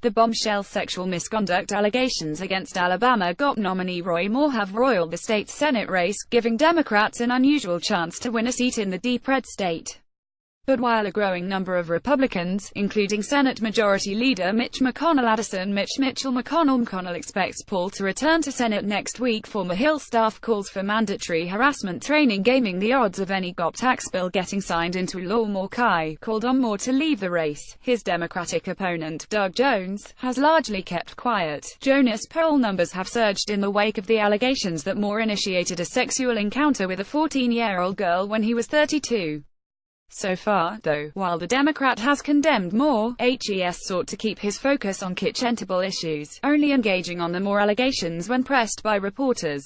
The bombshell sexual misconduct allegations against Alabama GOP nominee Roy Moore have roiled the state's Senate race, giving Democrats an unusual chance to win a seat in the deep red state. But while a growing number of Republicans, including Senate Majority Leader Mitch McConnell McConnell expects Paul to return to Senate next week, former Hill staff calls for mandatory harassment training, gaming the odds of any GOP tax bill getting signed into law. Moore called on Moore to leave the race. His Democratic opponent, Doug Jones, has largely kept quiet. Jonas poll numbers have surged in the wake of the allegations that Moore initiated a sexual encounter with a 14-year-old girl when he was 32. So far, though, while the Democrat has condemned Moore, HES sought to keep his focus on kitchen-table issues, only engaging on the Moore allegations when pressed by reporters.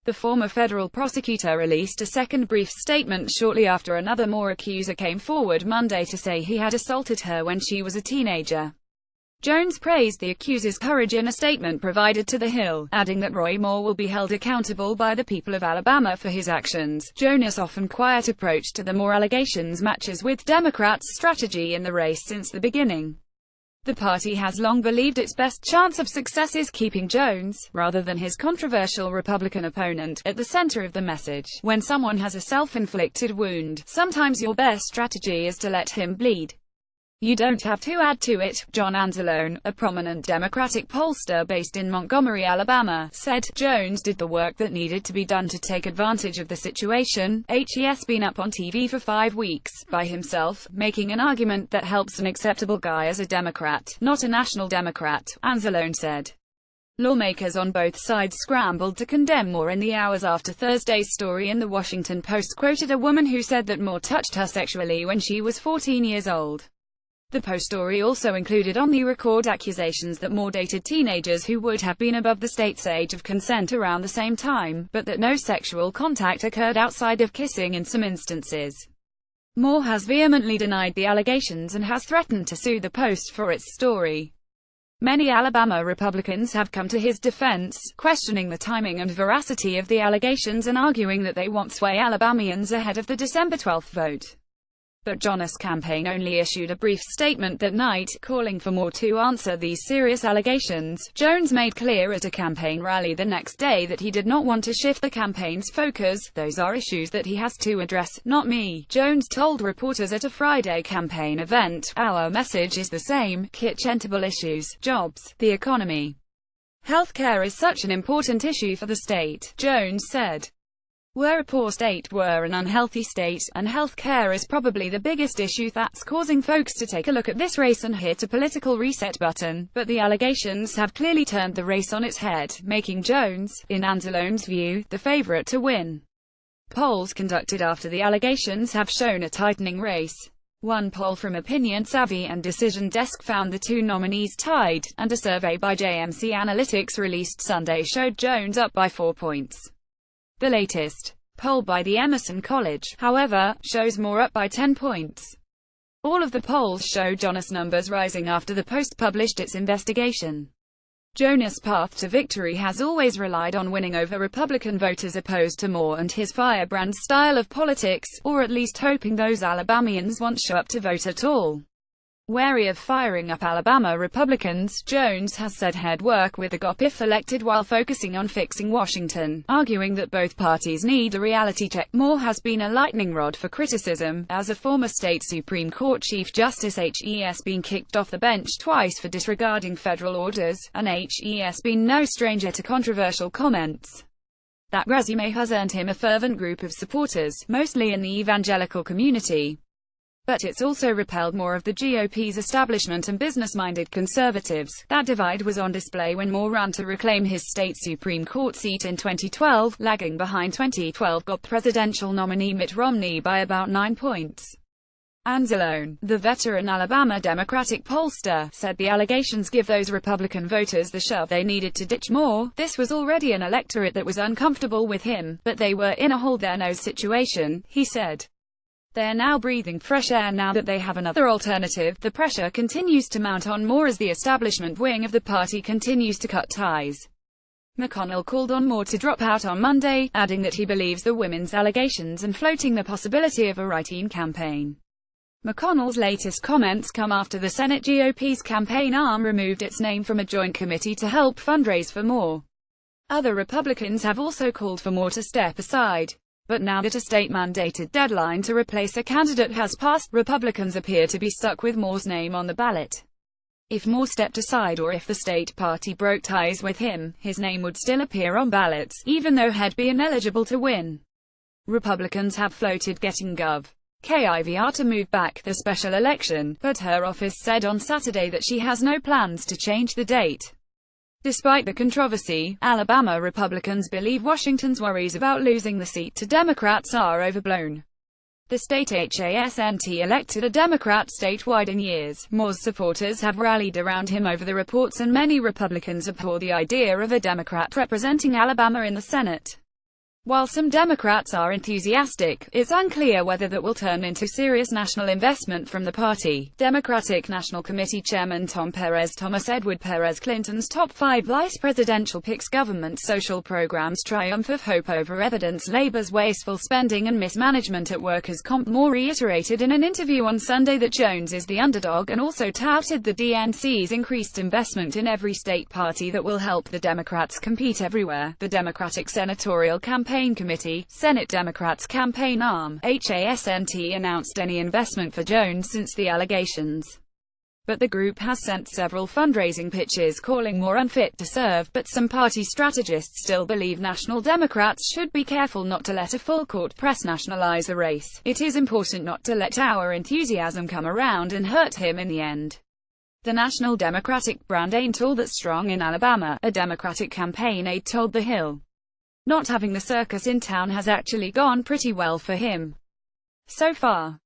The former federal prosecutor released a second brief statement shortly after another Moore accuser came forward Monday to say he had assaulted her when she was a teenager. Jones praised the accuser's courage in a statement provided to The Hill, adding that Roy Moore will be held accountable by the people of Alabama for his actions. Jonas' often quiet approach to the Moore allegations matches with Democrats' strategy in the race since the beginning. The party has long believed its best chance of success is keeping Jones, rather than his controversial Republican opponent, at the center of the message. When someone has a self-inflicted wound, sometimes your best strategy is to let him bleed. You don't have to add to it. John Anzalone, a prominent Democratic pollster based in Montgomery, Alabama, said Jones did the work that needed to be done to take advantage of the situation. He's been up on TV for 5 weeks, by himself, making an argument that helps an acceptable guy as a Democrat, not a national Democrat, Anzalone said. Lawmakers on both sides scrambled to condemn Moore in the hours after Thursday's story in The Washington Post quoted a woman who said that Moore touched her sexually when she was 14 years old. The Post story also included on-the-record accusations that Moore dated teenagers who would have been above the state's age of consent around the same time, but that no sexual contact occurred outside of kissing in some instances. Moore has vehemently denied the allegations and has threatened to sue the Post for its story. Many Alabama Republicans have come to his defense, questioning the timing and veracity of the allegations and arguing that they won't sway Alabamians ahead of the December 12 vote. But Jonas' campaign only issued a brief statement that night, calling for Moore to answer these serious allegations. Jones made clear at a campaign rally the next day that he did not want to shift the campaign's focus. Those are issues that he has to address, not me, Jones told reporters at a Friday campaign event. Our message is the same: kitchen-table issues, jobs, the economy. Healthcare is such an important issue for the state, Jones said. We're a poor state, we're an unhealthy state, and health care is probably the biggest issue that's causing folks to take a look at this race and hit a political reset button. But the allegations have clearly turned the race on its head, making Jones, in Anzalone's view, the favorite to win. Polls conducted after the allegations have shown a tightening race. One poll from Opinion Savvy and Decision Desk found the two nominees tied, and a survey by JMC Analytics released Sunday showed Jones up by 4 points. The latest poll by the Emerson College, however, shows Moore up by 10 points. All of the polls show Jonas' numbers rising after the Post published its investigation. Jonas' path to victory has always relied on winning over Republican voters opposed to Moore and his firebrand style of politics, or at least hoping those Alabamians won't show up to vote at all. Wary of firing up Alabama Republicans, Jones has said he'd work with the GOP if elected while focusing on fixing Washington, arguing that both parties need a reality check. Moore has been a lightning rod for criticism, as a former state Supreme Court Chief Justice. He's been kicked off the bench twice for disregarding federal orders, and he's been no stranger to controversial comments. That resume has earned him a fervent group of supporters, mostly in the evangelical community. But it's also repelled more of the GOP's establishment and business-minded conservatives. That divide was on display when Moore ran to reclaim his state Supreme Court seat in 2012, lagging behind 2012 GOP presidential nominee Mitt Romney by about 9 points. Anzalone, the veteran Alabama Democratic pollster, said the allegations give those Republican voters the shove they needed to ditch Moore. This was already an electorate that was uncomfortable with him, but they were in a hold-their-nose situation, he said. They're now breathing fresh air now that they have another alternative. The pressure continues to mount on Moore as the establishment wing of the party continues to cut ties. McConnell called on Moore to drop out on Monday, adding that he believes the women's allegations and floating the possibility of a write-in campaign. McConnell's latest comments come after the Senate GOP's campaign arm removed its name from a joint committee to help fundraise for more. Other Republicans have also called for Moore to step aside. But now that a state-mandated deadline to replace a candidate has passed, Republicans appear to be stuck with Moore's name on the ballot. If Moore stepped aside or if the state party broke ties with him, his name would still appear on ballots, even though he'd be ineligible to win. Republicans have floated getting Gov. Kivr to move back the special election, but her office said on Saturday that she has no plans to change the date. Despite the controversy, Alabama Republicans believe Washington's worries about losing the seat to Democrats are overblown. The state hasn't elected a Democrat statewide in years. Moore's supporters have rallied around him over the reports, and many Republicans abhor the idea of a Democrat representing Alabama in the Senate. While some Democrats are enthusiastic, it's unclear whether that will turn into serious national investment from the party. Democratic National Committee Chairman Tom Perez Thomas Edward Perez Clinton's top 5 vice presidential picks government social programs triumph of hope over evidence Labor's wasteful spending and mismanagement at workers' comp. Moore reiterated in an interview on Sunday that Jones is the underdog and also touted the DNC's increased investment in every state party that will help the Democrats compete everywhere. The Democratic Senatorial Campaign Committee, Senate Democrats' campaign arm, hasn't announced any investment for Jones since the allegations. But the group has sent several fundraising pitches calling Moore unfit to serve, but some party strategists still believe national Democrats should be careful not to let a full-court press nationalize a race. It is important not to let our enthusiasm come around and hurt him in the end. The National Democratic brand ain't all that strong in Alabama, a Democratic campaign aide told The Hill. Not having the circus in town has actually gone pretty well for him so far.